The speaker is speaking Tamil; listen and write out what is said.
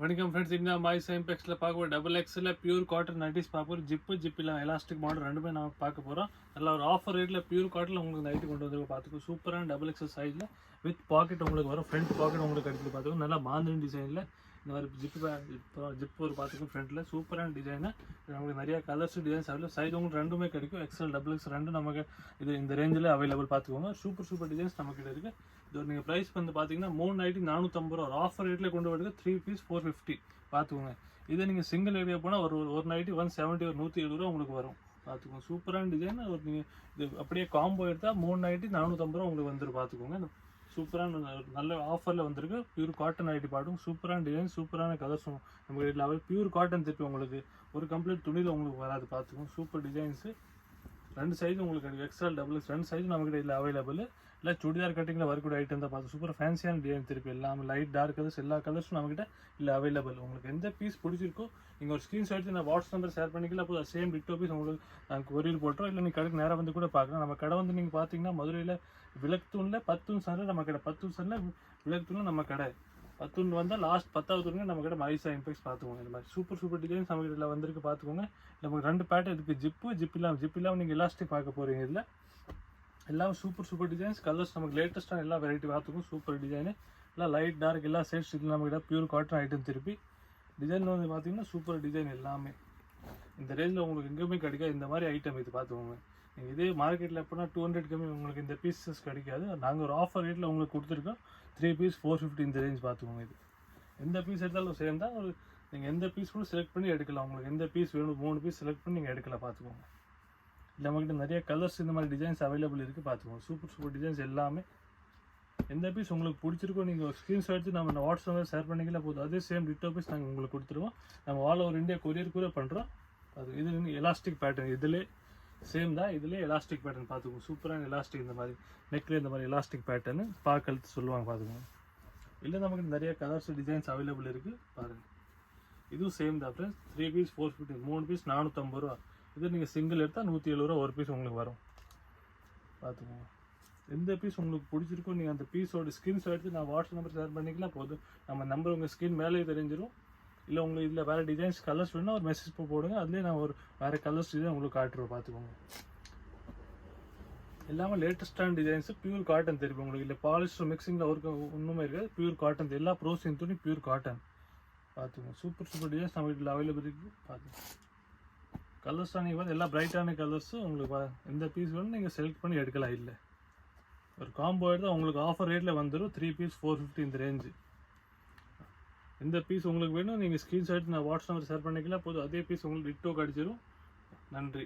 வணக்கம் ஃப்ரெண்ட்ஸ். இந்த பாய்ஸ் இம்பெக்ஸில் பார்க்க போகிற டபுள் எக்ஸில் பியூர் காட்டன் நைட்டிஸ் பார்க்க போகிறோம். ஜிப்பில் எலாஸ்டிக் மாடல் ரெண்டுமே நம்ம பார்க்க போகிறோம். நல்ல ஒரு ஆஃபர் ரேட்டில் பியூர் காட்டனில் உங்களுக்கு நைட்டு கொண்டு வந்து பார்த்துக்கோ. சூப்பரான டபுள் எக்ஸல் சைஸில் வித் பாக்கெட் உங்களுக்கு வரும். ஃப்ரண்ட் பாக்கெட் உங்களுக்கு எடுத்து பார்த்துக்கோ. நல்லா மாந்திரன் டிசைனில் இந்த மாதிரி ஜிப்பு ஒரு பார்த்துக்கோ. ஃப்ரண்ட்டில் சூப்பரான டிசைனு. நமக்கு நிறையா கலர்ஸ் டிசைன்ஸ் அவைலபிள். சைஸ் உங்களுக்கு ரெண்டுமே கிடைக்கும். எக்ஸல் டபுள் எக்ஸ் ரெண்டும் நமக்கு இது இந்த ரேஞ்சில் அவைலபிள் பார்த்துக்கோங்க. சூப்பர் டிசைன்ஸ் நம்மக்கிட்ட இருக்குது. இது நீங்கள் ப்ரைஸ் வந்து பார்த்தீங்கன்னா 3 நைட்டி 450 ரூபா. ஒரு ஆஃபர் ரேட்டில் கொண்டு வருது. 3 பீஸ் 450 பார்த்துக்கோங்க. இதே நீங்கள் சிங்கிள் ஏரியா போனால் ஒரு நைட்டி 170 ஒரு 170 ரூபா உங்களுக்கு வரும் பார்த்துக்கோங்க. சூப்பரான டிசைன். ஒரு நீங்கள் இது அப்படியே காம்போ எடுத்தால் 3 நைட்டி 450 ரூபா உங்களுக்கு வந்துடும் பார்த்துக்கோங்க. சூப்பரான நல்ல ஆஃபரில் வந்திருக்கு. பியூர் காட்டன் நைட்டி பாட்டும் சூப்பரான டிசைன், சூப்பரான கலர்ஸும் நம்ம வீட்டில் அவைல். பியூர் காட்டன் திருப்பி உங்களுக்கு ஒரு கம்ப்ளீட் துணியில் உங்களுக்கு வராது பார்த்துக்கோங்க. Super designs. ரெண்டு சைஸும் உங்களுக்கு கிடைக்கும். எக்ஸ்எல் டபுள் எக்ஸ் ரெண்டு சைஸும் நமக்கு இதில் அவைலபிள். இல்லை சுடிதார் கட்டிங்கில் வரக்கூடிய ஐட்டம் தான் பார்த்து சூப்பர் ஃபேன்சியான டிசைன் திருப்பி எல்லாமே லைட் டார்க் கலர்ஸ் எல்லா கலர்ஸும் நம்மகிட்ட இல்லை அவைலபிள். உங்களுக்கு எந்த பீஸ் பிடிச்சிருக்கோ நீங்கள் ஒரு ஸ்க்ரீன்ஷாட் எடுத்து நான் வாட்ஸ்அப் நம்பர் ஷேர் பண்ணிக்கலாம். அப்போ சேம் டிட்டோ பீஸ் உங்களுக்கு நாங்கள் கொரியர் போட்டுறோம். இல்லை நீங்கள் கடைக்கு நேராக வந்து கூட பார்க்கலாம். நம்ம கடை வந்து நீங்கள் பார்த்தீங்கன்னா மதுரையில் விளக்குத்தூணில் 10 சனில் நம்ம கடை, 10 சனில் விளக்குத்தூணில் நம்ம கடை, 10 வந்தால் லாஸ்ட் 10வது தூங்க நம்ம கிட்ட மைசா இம்பெக்ஸ் பார்த்துக்கோங்க. இந்த மாதிரி சூப்பர் டிசைன்ஸ் நம்ம இதில் வந்திருக்கு பார்த்துக்கோங்க. நமக்கு ரெண்டு பேட்டர்ன் இருக்குது. ஜிப் இல்லாமல் நீங்கள் எலாஸ்டிக் பார்க்க போகிறீங்க. இதில் எல்லாம் சூப்பர் டிசைன்ஸ் கலர்ஸ் நமக்கு லேட்டஸ்ட்டான எல்லா வெரைட்டி பார்த்துக்கும். சூப்பர் டிசைனு எல்லாம் லைட் டார்க் எல்லா சைட்ஸ் இதில் நம்மகிட்ட பியூர் காட்டன் ஐட்டம் திருப்பி டிசைன் வந்து பார்த்தீங்கன்னா சூப்பர் டிசைன் எல்லாமே இந்த ரேஞ்சில் உங்களுக்கு எங்கேயுமே கிடைக்காது. இந்த மாதிரி ஐட்டம் இது பார்த்துக்கோங்க. நீங்கள் இதே மார்க்கெட்டில் எப்போனா 200 கம்மி உங்களுக்கு இந்த பீசஸ் கிடைக்காது. நாங்கள் ஒரு ஆஃபர் ரேட்டில் உங்களுக்கு கொடுத்துருக்கோம். 3 பீஸ் 450 இந்த ரேஞ்ச் பார்த்துக்கோங்க. இது எந்த பீஸ் எடுத்தாலும் சேர்ந்தா ஒரு நீங்கள் எந்த பீஸ் கூட செலக்ட் பண்ணி எடுக்கலாம். உங்களுக்கு எந்த பீஸ் வேணும் 3 பீஸ் செலக்ட் பண்ணி நீங்கள் எடுக்கலாம் பார்த்துக்கோங்க. இல்லை நம்மகிட்ட நிறைய கலர்ஸ் இந்த மாதிரி டிசைன்ஸ் அவைலபிள் இருக்குது பார்த்துக்கோங்க. சூப்பர் டிசைன்ஸ் எல்லாமே. எந்த பீஸ் உங்களுக்கு பிடிச்சிருக்கோ நீங்கள் ஒரு ஸ்க்ரீன்ஷாட் எடுத்து நம்ம வாட்ஸ்அப்பில் ஷேர் பண்ணிக்கலாம் போதும். அதே சேம் டிட்டோ பீஸ் நாங்கள் உங்களுக்கு கொடுத்துருவோம். நம்ம ஆல் ஓவர் இந்தியா கொரியர் கூட பண்ணுறோம். அது இது எலாஸ்டிக் பேட்டர்ன் இதிலே சேம் தான். இதிலே எலாஸ்டிக் பேட்டர்ன் பார்த்துக்கோங்க. சூப்பரான எலாஸ்டிக் இந்த மாதிரி நெக்கில் இந்த மாதிரி எலாஸ்டிக் பேட்டர்னு பார்க்கழுத்து சொல்லுவாங்க பார்த்துக்கோங்க. இல்லை நமக்கு நிறைய கலர்ஸ் டிசைன்ஸ் அவைலபிள் இருக்குது பாருங்கள். இதுவும் சேம் தான் ஃப்ரெண்ட்ஸ். 3 பீஸ் 450, 3 பீஸ் 450 ரூபா. இது நீங்கள் சிங்கிள் எடுத்தால் 170 ரூபா ஒரு பீஸ் உங்களுக்கு வரும் பார்த்துக்கோங்க. எந்த பீஸ் உங்களுக்கு பிடிச்சிருக்கோ நீங்கள் அந்த பீஸோட ஸ்க்ரீன்ஷாட் எடுத்து நான் வாட்ஸ்அப் நம்பர் ஷேர் பண்ணிக்கலாம் போதும். நம்ம நம்பர் உங்கள் ஸ்க்ரீன் மேலே தெரிஞ்சிடும். இல்லை உங்களுக்கு இதில் வேறு டிசைன்ஸ் கலர்ஸ் வேணும்னா ஒரு மெசேஜ் போடுங்க. அதுலேயே நான் ஒரு வேறு கலர்ஸ் டிசைன் உங்களுக்கு காட்டுறோம் பார்த்துக்கோங்க. எல்லாமே லேட்டஸ்டான டிசைன்ஸு பியூர் காட்டன் தெரியும் உங்களுக்கு. இல்லை பாலிஸ்டர் மிக்சிங்கில் ஒரு ஒன்றுமே இருக்காது. பியூர் காட்டன் எல்லா ப்ரோஸின் துணி பியூர் காட்டன் பார்த்துக்கோங்க. சூப்பர் டிசைன்ஸ் நம்ம வீட்டில் அவைலபிள் இருக்குது பார்த்துக்கோங்க. கலர்ஸ் தான் நீங்கள் எல்லாம் பிரைட்டான கலர்ஸு உங்களுக்கு எந்த பீஸ் வேணும் நீங்கள் செலக்ட் பண்ணி எடுக்கலாம். இல்லை ஒரு காம்போ எடுத்தால் உங்களுக்கு ஆஃபர் ரேட்டில் வந்துடும். 3 பீஸ் 450 இந்த ரேஞ்சு. எந்த பீஸ் உங்களுக்கு வேணும் நீங்கள் ஸ்க்ரீன்ஷாட் நான் வாட்ஸ்அப் ஷேர் பண்ணிக்கலாம் போதும். அதே பீஸ் உங்களுக்கு டிட்டோ கிடச்சிடும். நன்றி.